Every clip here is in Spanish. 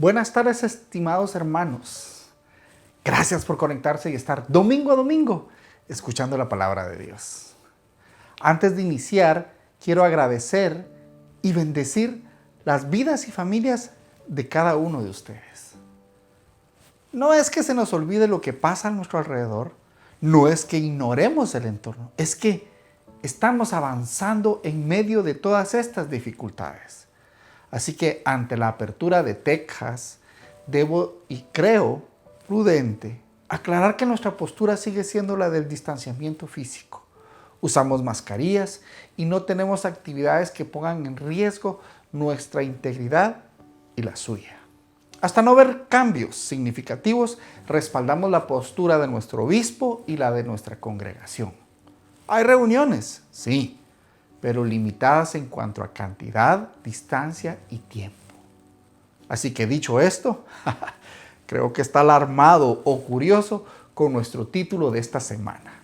Buenas tardes, estimados hermanos. Gracias por conectarse y estar domingo a domingo escuchando la palabra de Dios. Antes de iniciar, quiero agradecer y bendecir las vidas y familias de cada uno de ustedes. No es que se nos olvide lo que pasa a nuestro alrededor, no es que ignoremos el entorno, es que estamos avanzando en medio de todas estas dificultades. Así que ante la apertura de Texas, debo y creo prudente aclarar que nuestra postura sigue siendo la del distanciamiento físico. Usamos mascarillas y no tenemos actividades que pongan en riesgo nuestra integridad y la suya. Hasta no ver cambios significativos, respaldamos la postura de nuestro obispo y la de nuestra congregación. ¿Hay reuniones? Sí, pero limitadas en cuanto a cantidad, distancia y tiempo. Así que dicho esto, creo que está alarmado o curioso con nuestro título de esta semana.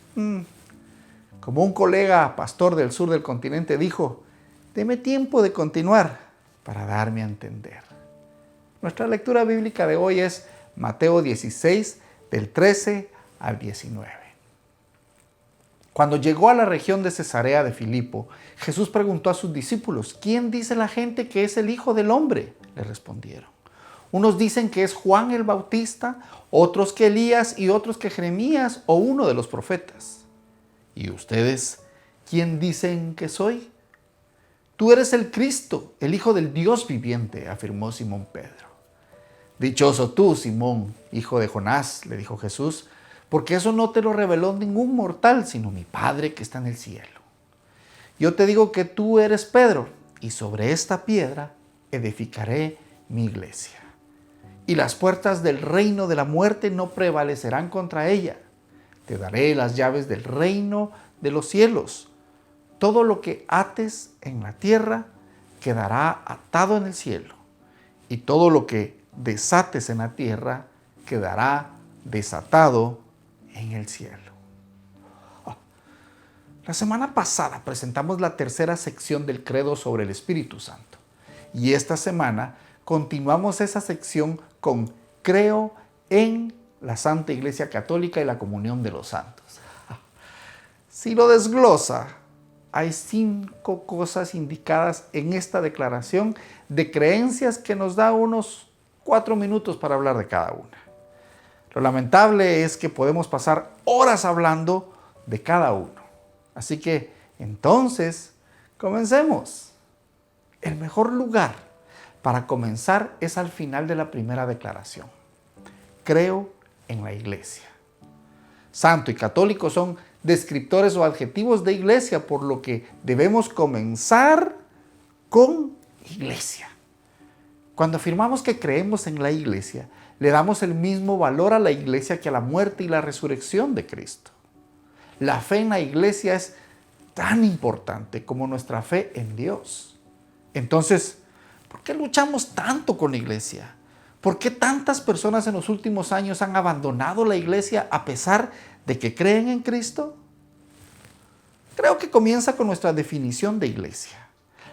Como un colega pastor del sur del continente dijo, deme tiempo de continuar para darme a entender. Nuestra lectura bíblica de hoy es Mateo 16, del 13 al 19. Cuando llegó a la región de Cesarea de Filipo, Jesús preguntó a sus discípulos, ¿quién dice la gente que es el Hijo del Hombre? Le respondieron. Unos dicen que es Juan el Bautista, otros que Elías y otros que Jeremías o uno de los profetas. ¿Y ustedes quién dicen que soy? Tú eres el Cristo, el Hijo del Dios viviente, afirmó Simón Pedro. Dichoso tú, Simón, hijo de Jonás, le dijo Jesús, porque eso no te lo reveló ningún mortal, sino mi Padre que está en el cielo. Yo te digo que tú eres Pedro, y sobre esta piedra edificaré mi iglesia. Y las puertas del reino de la muerte no prevalecerán contra ella. Te daré las llaves del reino de los cielos. Todo lo que ates en la tierra quedará atado en el cielo, y todo lo que desates en la tierra quedará desatado en el cielo. La semana pasada presentamos la tercera sección del credo sobre el Espíritu Santo. Y esta semana continuamos esa sección con creo en la Santa Iglesia Católica y la comunión de los santos. Si lo desglosa, hay 5 cosas indicadas en esta declaración de creencias que nos da unos 4 minutos para hablar de cada una. Lo lamentable es que podemos pasar horas hablando de cada uno. Así que, entonces, comencemos. El mejor lugar para comenzar es al final de la primera declaración. Creo en la iglesia. Santo y católico son descriptores o adjetivos de iglesia, por lo que debemos comenzar con iglesia. Cuando afirmamos que creemos en la iglesia, le damos el mismo valor a la iglesia que a la muerte y la resurrección de Cristo. La fe en la iglesia es tan importante como nuestra fe en Dios. Entonces, ¿por qué luchamos tanto con la iglesia? ¿Por qué tantas personas en los últimos años han abandonado la iglesia a pesar de que creen en Cristo? Creo que comienza con nuestra definición de iglesia.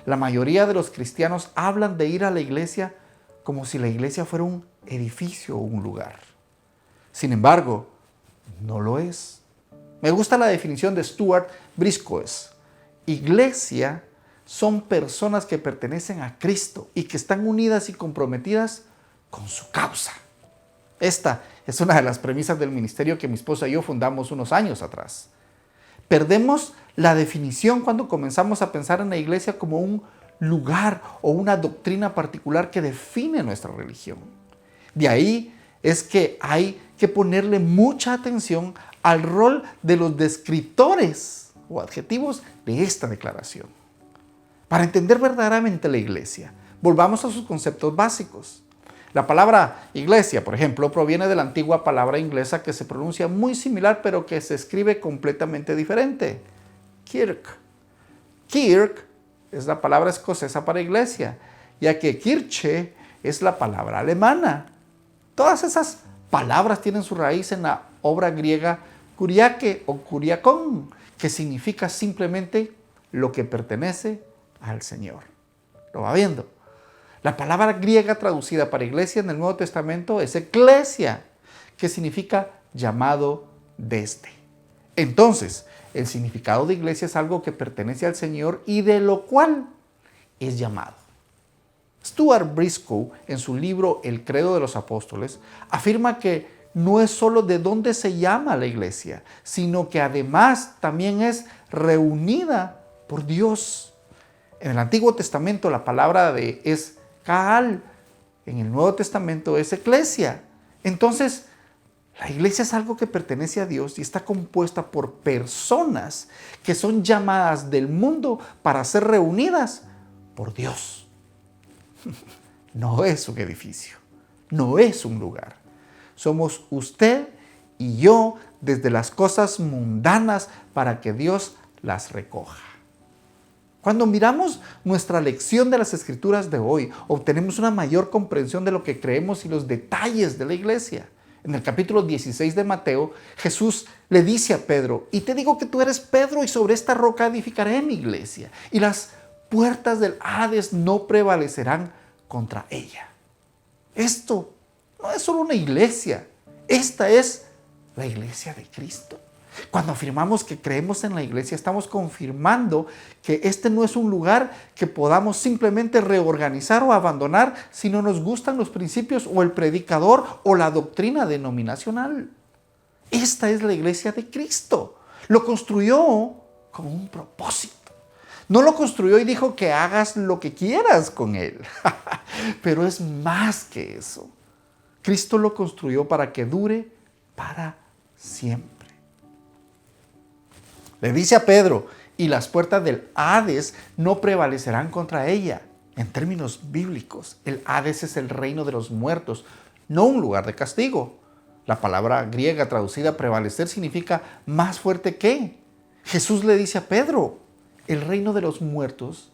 La mayoría de los cristianos hablan de ir a la iglesia como si la iglesia fuera un edificio o un lugar. Sin embargo, no lo es. Me gusta la definición de Stuart Briscoes. Iglesia son personas que pertenecen a Cristo y que están unidas y comprometidas con su causa. Esta es una de las premisas del ministerio que mi esposa y yo fundamos unos años atrás. Perdemos la definición cuando comenzamos a pensar en la iglesia como un lugar o una doctrina particular que define nuestra religión. De ahí es que hay que ponerle mucha atención al rol de los descriptores o adjetivos de esta declaración. Para entender verdaderamente la iglesia, volvamos a sus conceptos básicos. La palabra iglesia, por ejemplo, proviene de la antigua palabra inglesa que se pronuncia muy similar, pero que se escribe completamente diferente. Kirk. Kirk es la palabra escocesa para iglesia, ya que Kirche es la palabra alemana. Todas esas palabras tienen su raíz en la obra griega kuriake o kuriakón, que significa simplemente lo que pertenece al Señor. ¿Lo va viendo? La palabra griega traducida para iglesia en el Nuevo Testamento es eclesia, que significa llamado desde. Entonces, el significado de iglesia es algo que pertenece al Señor y de lo cual es llamado. Stuart Briscoe, en su libro El Credo de los Apóstoles, afirma que no es solo de dónde se llama la iglesia, sino que además también es reunida por Dios. En el Antiguo Testamento la palabra es Kaal, en el Nuevo Testamento es eclesia. Entonces, la iglesia es algo que pertenece a Dios y está compuesta por personas que son llamadas del mundo para ser reunidas por Dios. No es un edificio, no es un lugar. Somos usted y yo desde las cosas mundanas para que Dios las recoja. Cuando miramos nuestra lección de las Escrituras de hoy, obtenemos una mayor comprensión de lo que creemos y los detalles de la iglesia. En el capítulo 16 de Mateo, Jesús le dice a Pedro, y te digo que tú eres Pedro y sobre esta roca edificaré mi iglesia, y las puertas del Hades no prevalecerán contra ella. Esto no es solo una iglesia, esta es la iglesia de Cristo. Cuando afirmamos que creemos en la iglesia, estamos confirmando que este no es un lugar que podamos simplemente reorganizar o abandonar si no nos gustan los principios o el predicador o la doctrina denominacional. Esta es la iglesia de Cristo. Lo construyó con un propósito. No lo construyó y dijo que hagas lo que quieras con él. Pero es más que eso. Cristo lo construyó para que dure para siempre. Le dice a Pedro, y las puertas del Hades no prevalecerán contra ella. En términos bíblicos, el Hades es el reino de los muertos, no un lugar de castigo. La palabra griega traducida prevalecer significa más fuerte que. Jesús le dice a Pedro, el reino de los muertos,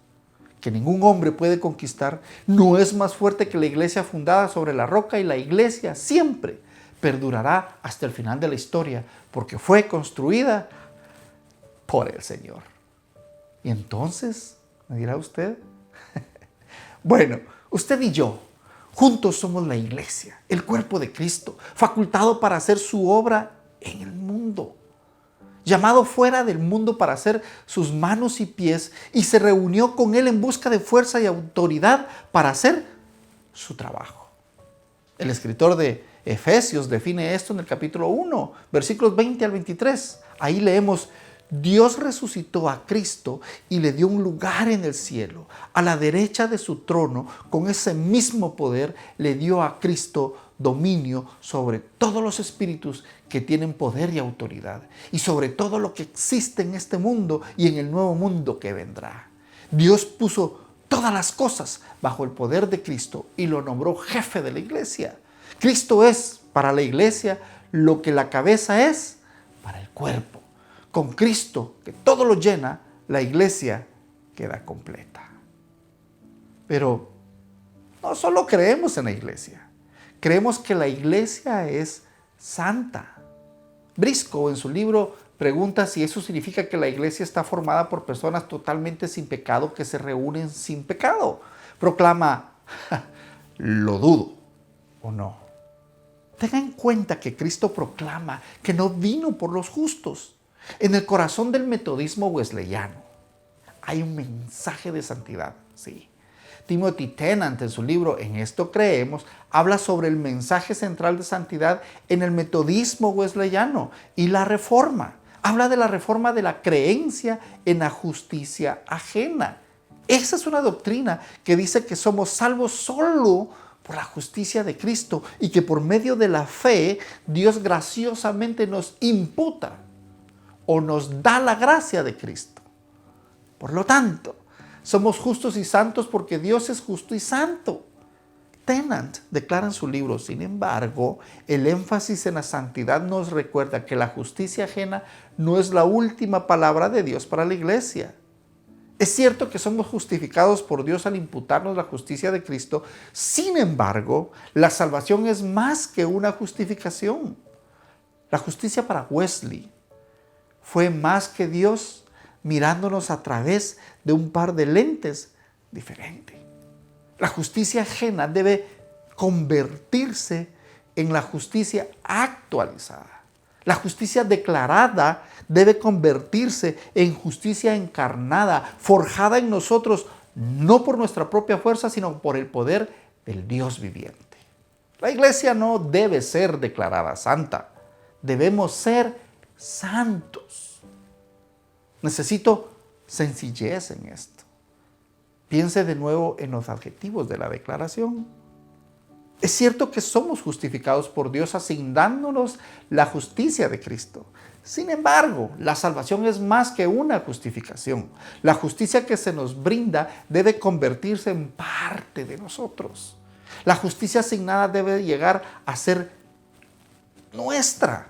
que ningún hombre puede conquistar, no es más fuerte que la iglesia fundada sobre la roca, y la iglesia siempre perdurará hasta el final de la historia, porque fue construida por el Señor. Y entonces, ¿me dirá usted? Bueno, usted y yo, juntos somos la iglesia, el cuerpo de Cristo, facultado para hacer su obra en el mundo, llamado fuera del mundo para hacer sus manos y pies, y se reunió con él en busca de fuerza y autoridad para hacer su trabajo. El escritor de Efesios define esto en el capítulo 1, versículos 20 al 23. Ahí leemos, Dios resucitó a Cristo y le dio un lugar en el cielo, a la derecha de su trono. Con ese mismo poder le dio a Cristo dominio sobre todos los espíritus que tienen poder y autoridad, y sobre todo lo que existe en este mundo y en el nuevo mundo que vendrá. Dios puso todas las cosas bajo el poder de Cristo y lo nombró jefe de la iglesia. Cristo es para la iglesia lo que la cabeza es para el cuerpo. Con Cristo, que todo lo llena, la iglesia queda completa. Pero no solo creemos en la iglesia, creemos que la iglesia es santa. Briscoe en su libro pregunta si eso significa que la iglesia está formada por personas totalmente sin pecado que se reúnen sin pecado. Proclama, lo dudo, ¿o no? Tenga en cuenta que Cristo proclama que no vino por los justos. En el corazón del metodismo wesleyano hay un mensaje de santidad, sí. Timothy Tennant, en su libro En esto creemos, habla sobre el mensaje central de santidad en el metodismo wesleyano y la reforma. Habla de la reforma de la creencia en la justicia ajena. Esa es una doctrina que dice que somos salvos solo por la justicia de Cristo y que por medio de la fe Dios graciosamente nos imputa o nos da la gracia de Cristo. Por lo tanto, somos justos y santos porque Dios es justo y santo. Tennant declara en su libro, sin embargo, el énfasis en la santidad nos recuerda que la justicia ajena no es la última palabra de Dios para la iglesia. Es cierto que somos justificados por Dios al imputarnos la justicia de Cristo. Sin embargo, la salvación es más que una justificación. La justicia para Wesley fue más que Dios mirándonos a través de un par de lentes diferentes. La justicia ajena debe convertirse en la justicia actualizada. La justicia declarada debe convertirse en justicia encarnada, forjada en nosotros, no por nuestra propia fuerza, sino por el poder del Dios viviente. La iglesia no debe ser declarada santa. Debemos ser santos. Necesito sencillez en esto. Piense de nuevo en los adjetivos de la declaración. Es cierto que somos justificados por Dios asignándonos la justicia de Cristo. Sin embargo, la salvación es más que una justificación. La justicia que se nos brinda debe convertirse en parte de nosotros. La justicia asignada debe llegar a ser nuestra.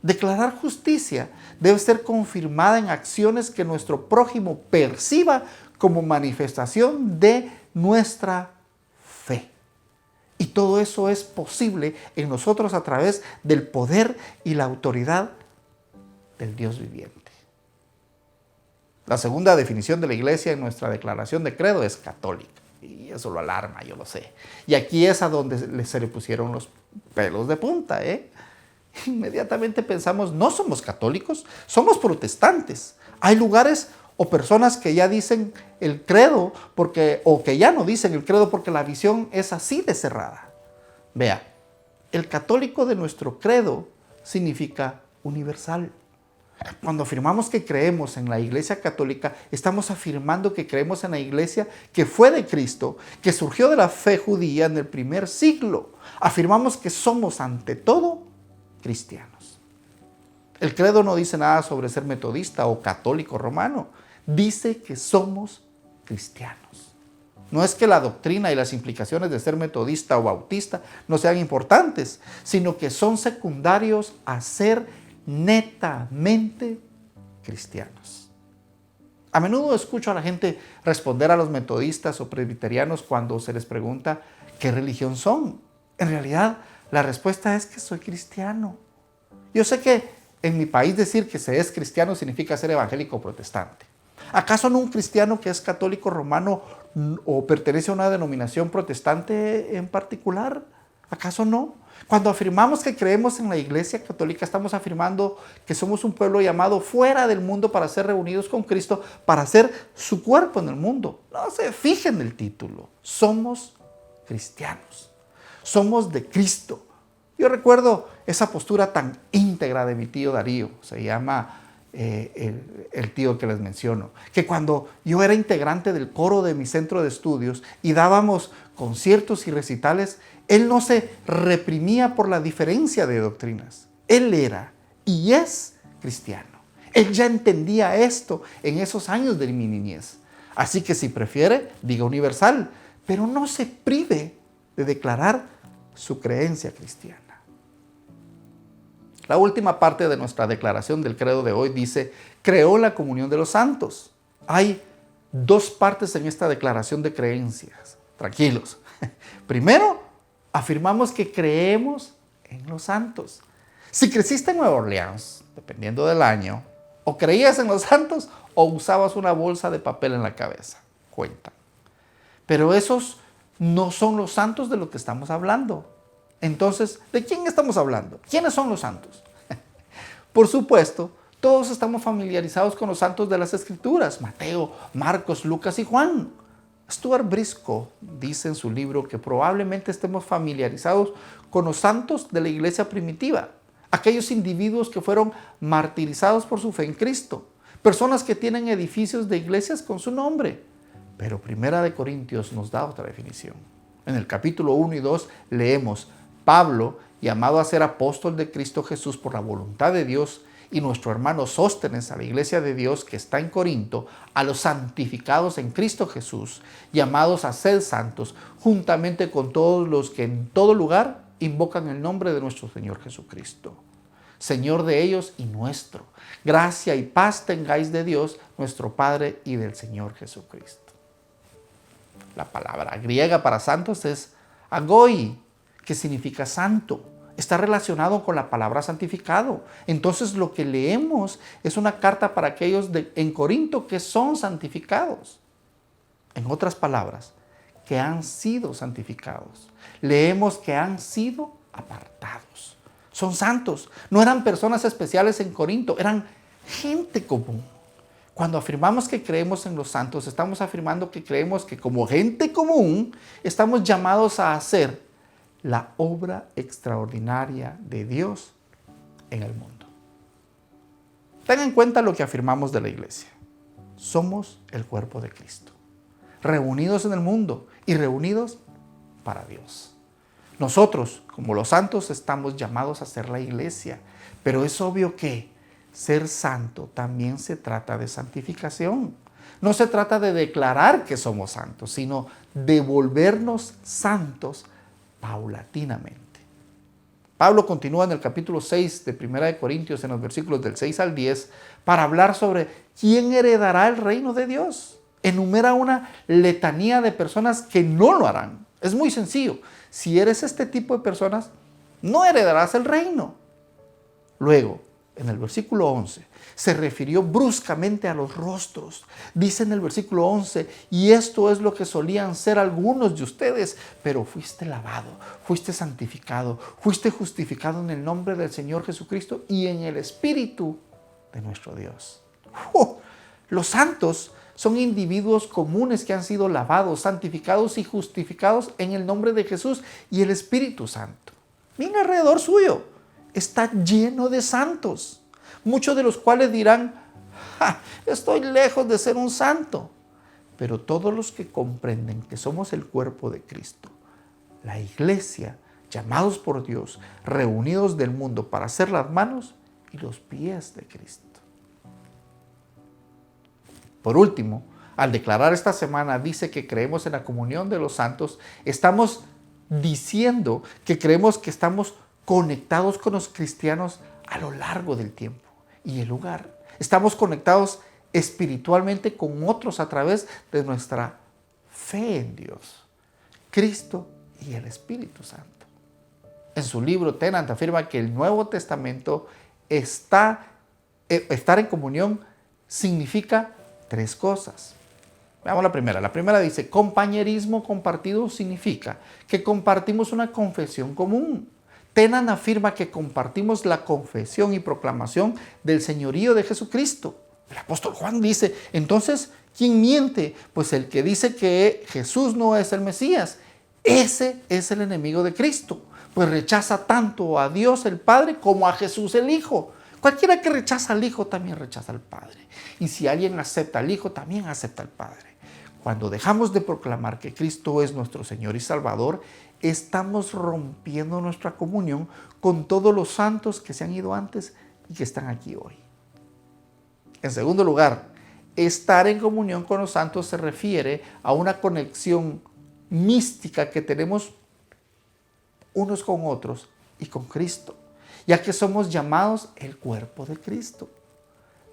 Declarar justicia debe ser confirmada en acciones que nuestro prójimo perciba como manifestación de nuestra fe. Y todo eso es posible en nosotros a través del poder y la autoridad del Dios viviente. La segunda definición de la iglesia en nuestra declaración de credo es católica. Y eso lo alarma, yo lo sé. Y aquí es a donde se le pusieron los pelos de punta, Inmediatamente pensamos, no somos católicos, somos protestantes. Hay lugares o personas que ya dicen el credo o que ya no dicen el credo porque la visión es así de cerrada. Vea, el católico de nuestro credo significa universal. Cuando afirmamos que creemos en la Iglesia Católica, estamos afirmando que creemos en la Iglesia que fue de Cristo, que surgió de la fe judía en el primer siglo. Afirmamos que somos ante todo cristianos. El credo no dice nada sobre ser metodista o católico romano. Dice que somos cristianos. No es que la doctrina y las implicaciones de ser metodista o bautista no sean importantes, sino que son secundarios a ser netamente cristianos. A menudo escucho a la gente responder a los metodistas o presbiterianos cuando se les pregunta qué religión son. En realidad, la respuesta es que soy cristiano. Yo sé que en mi país decir que se es cristiano significa ser evangélico o protestante. ¿Acaso no un cristiano que es católico romano o pertenece a una denominación protestante en particular? ¿Acaso no? Cuando afirmamos que creemos en la Iglesia Católica, estamos afirmando que somos un pueblo llamado fuera del mundo para ser reunidos con Cristo, para ser su cuerpo en el mundo. No se fijen en el título. Somos cristianos. Somos de Cristo. Yo recuerdo esa postura tan íntegra de mi tío Darío. Se llama el tío que les menciono. Que cuando yo era integrante del coro de mi centro de estudios y dábamos conciertos y recitales, él no se reprimía por la diferencia de doctrinas. Él era y es cristiano. Él ya entendía esto en esos años de mi niñez. Así que si prefiere, diga universal, pero no se prive de declarar su creencia cristiana. La última parte de nuestra declaración del credo de hoy dice, creó la comunión de los santos. Hay dos partes en esta declaración de creencias. Tranquilos. Primero, afirmamos que creemos en los santos. Si creciste en Nueva Orleans, dependiendo del año, o creías en los santos o usabas una bolsa de papel en la cabeza. Cuentan. Pero esos no son los santos de los que estamos hablando. Entonces, ¿de quién estamos hablando? ¿Quiénes son los santos? Por supuesto, todos estamos familiarizados con los santos de las Escrituras. Mateo, Marcos, Lucas y Juan. Stuart Briscoe dice en su libro que probablemente estemos familiarizados con los santos de la iglesia primitiva. Aquellos individuos que fueron martirizados por su fe en Cristo. Personas que tienen edificios de iglesias con su nombre. Pero Primera de Corintios nos da otra definición. En el capítulo 1 y 2 leemos, Pablo, llamado a ser apóstol de Cristo Jesús por la voluntad de Dios, y nuestro hermano Sóstenes a la iglesia de Dios que está en Corinto, a los santificados en Cristo Jesús, llamados a ser santos, juntamente con todos los que en todo lugar invocan el nombre de nuestro Señor Jesucristo. Señor de ellos y nuestro. Gracia y paz tengáis de Dios, nuestro Padre, y del Señor Jesucristo. La palabra griega para santos es agoi, que significa santo. Está relacionado con la palabra santificado. Entonces lo que leemos es una carta para aquellos en Corinto que son santificados. En otras palabras, que han sido santificados. Leemos que han sido apartados. Son santos. No eran personas especiales en Corinto, eran gente común. Cuando afirmamos que creemos en los santos, estamos afirmando que creemos que como gente común estamos llamados a hacer la obra extraordinaria de Dios en el mundo. Tengan en cuenta lo que afirmamos de la iglesia. Somos el cuerpo de Cristo, reunidos en el mundo y reunidos para Dios. Nosotros, como los santos, estamos llamados a ser la iglesia, pero es obvio que ser santo también se trata de santificación. No se trata de declarar que somos santos, sino de volvernos santos paulatinamente. Pablo continúa en el capítulo 6 de 1 Corintios, en los versículos del 6 al 10, para hablar sobre quién heredará el reino de Dios. Enumera una letanía de personas que no lo harán. Es muy sencillo. Si eres este tipo de personas, no heredarás el reino. Luego, en el versículo 11, se refirió bruscamente a los rostros. Dice en el versículo 11, y esto es lo que solían ser algunos de ustedes, pero fuiste lavado, fuiste santificado, fuiste justificado en el nombre del Señor Jesucristo y en el Espíritu de nuestro Dios. Los santos son individuos comunes que han sido lavados, santificados y justificados en el nombre de Jesús y el Espíritu Santo. Miren alrededor suyo. Está lleno de santos, muchos de los cuales dirán, estoy lejos de ser un santo. Pero todos los que comprenden que somos el cuerpo de Cristo, la iglesia, llamados por Dios, reunidos del mundo para ser las manos y los pies de Cristo. Por último, al declarar esta semana, dice que creemos en la comunión de los santos, estamos diciendo que creemos que estamos conectados con los cristianos a lo largo del tiempo y el lugar. Estamos conectados espiritualmente con otros a través de nuestra fe en Dios, Cristo y el Espíritu Santo. En su libro, Tennant afirma que el Nuevo Testamento estar en comunión significa tres cosas. Veamos la primera. La primera dice, compañerismo compartido significa que compartimos una confesión común. Tennant afirma que compartimos la confesión y proclamación del señorío de Jesucristo. El apóstol Juan dice, entonces, ¿quién miente? Pues el que dice que Jesús no es el Mesías. Ese es el enemigo de Cristo, pues rechaza tanto a Dios el Padre como a Jesús el Hijo. Cualquiera que rechaza al Hijo también rechaza al Padre. Y si alguien acepta al Hijo, también acepta al Padre. Cuando dejamos de proclamar que Cristo es nuestro Señor y Salvador, estamos rompiendo nuestra comunión con todos los santos que se han ido antes y que están aquí hoy. En segundo lugar, estar en comunión con los santos se refiere a una conexión mística que tenemos unos con otros y con Cristo, ya que somos llamados el cuerpo de Cristo.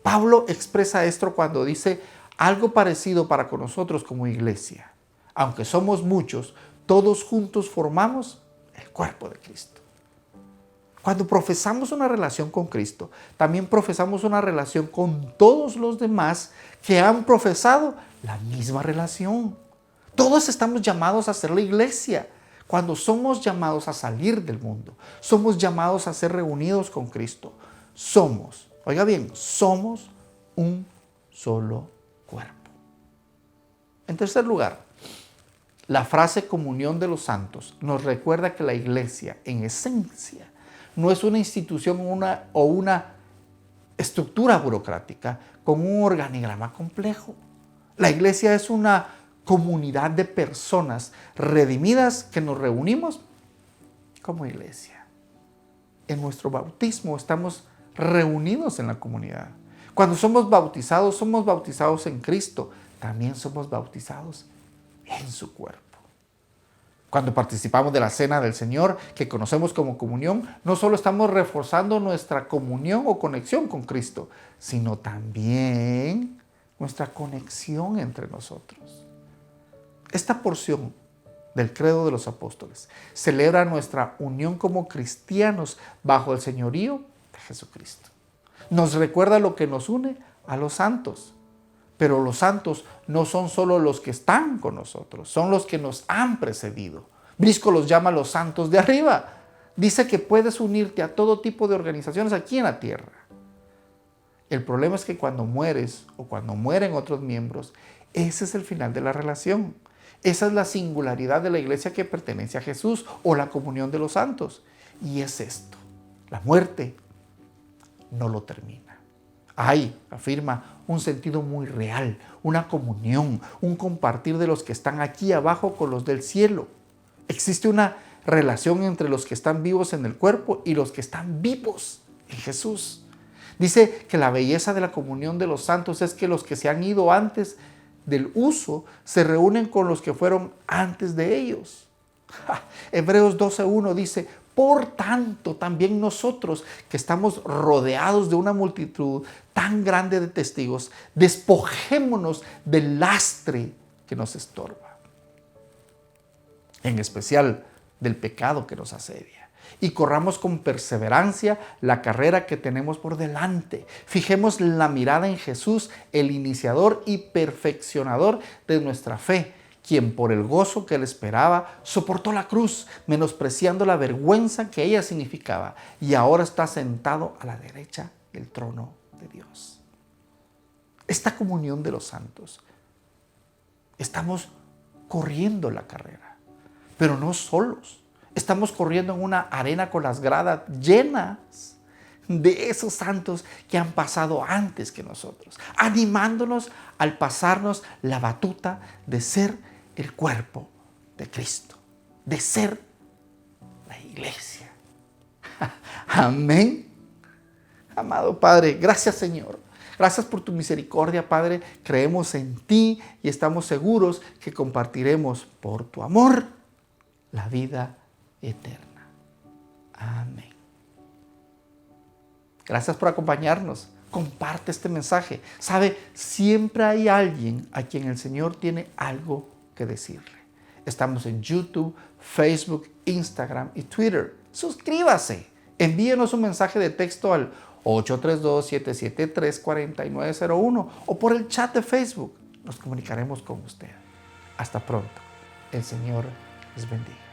Pablo expresa esto cuando dice algo parecido para con nosotros como iglesia. Aunque somos muchos, todos juntos formamos el cuerpo de Cristo. Cuando profesamos una relación con Cristo, también profesamos una relación con todos los demás que han profesado la misma relación. Todos estamos llamados a ser la iglesia. Cuando somos llamados a salir del mundo, somos llamados a ser reunidos con Cristo. Somos, oiga bien, somos un solo cuerpo. En tercer lugar, la frase comunión de los santos nos recuerda que la iglesia, en esencia, no es una institución o una estructura burocrática con un organigrama complejo. La iglesia es una comunidad de personas redimidas que nos reunimos como iglesia. En nuestro bautismo estamos reunidos en la comunidad. Cuando somos bautizados en Cristo, también somos bautizados en su cuerpo. Cuando participamos de la cena del Señor, que conocemos como comunión, no solo estamos reforzando nuestra comunión o conexión con Cristo, sino también nuestra conexión entre nosotros. Esta porción del Credo de los Apóstoles celebra nuestra unión como cristianos bajo el señorío de Jesucristo. Nos recuerda lo que nos une a los santos. Pero los santos no son solo los que están con nosotros, son los que nos han precedido. Briscoe los llama los santos de arriba. Dice que puedes unirte a todo tipo de organizaciones aquí en la tierra. El problema es que cuando mueres o cuando mueren otros miembros, ese es el final de la relación. Esa es la singularidad de la iglesia que pertenece a Jesús o la comunión de los santos. Y es esto, la muerte no lo termina. Hay, afirma, un sentido muy real, una comunión, un compartir de los que están aquí abajo con los del cielo. Existe una relación entre los que están vivos en el cuerpo y los que están vivos en Jesús. Dice que la belleza de la comunión de los santos es que los que se han ido antes del uso se reúnen con los que fueron antes de ellos. Hebreos 12:1 dice: por tanto, también nosotros, que estamos rodeados de una multitud tan grande de testigos, despojémonos del lastre que nos estorba, en especial del pecado que nos asedia, y corramos con perseverancia la carrera que tenemos por delante. Fijemos la mirada en Jesús, el iniciador y perfeccionador de nuestra fe, quien por el gozo que le esperaba soportó la cruz, menospreciando la vergüenza que ella significaba, y ahora está sentado a la derecha del trono de Dios. Esta comunión de los santos, estamos corriendo la carrera, pero no solos. Estamos corriendo en una arena con las gradas llenas de esos santos que han pasado antes que nosotros, animándonos al pasarnos la batuta de ser el cuerpo de Cristo, de ser la iglesia. Amén. Amado Padre, gracias Señor. Gracias por tu misericordia, Padre. Creemos en ti y estamos seguros que compartiremos por tu amor la vida eterna. Amén. Gracias por acompañarnos. Comparte este mensaje. Sabe, siempre hay alguien a quien el Señor tiene algo que decirle. Estamos en YouTube, Facebook, Instagram y Twitter. Suscríbase. Envíenos un mensaje de texto al 832-773-4901 o por el chat de Facebook. Nos comunicaremos con usted. Hasta pronto. El Señor les bendiga.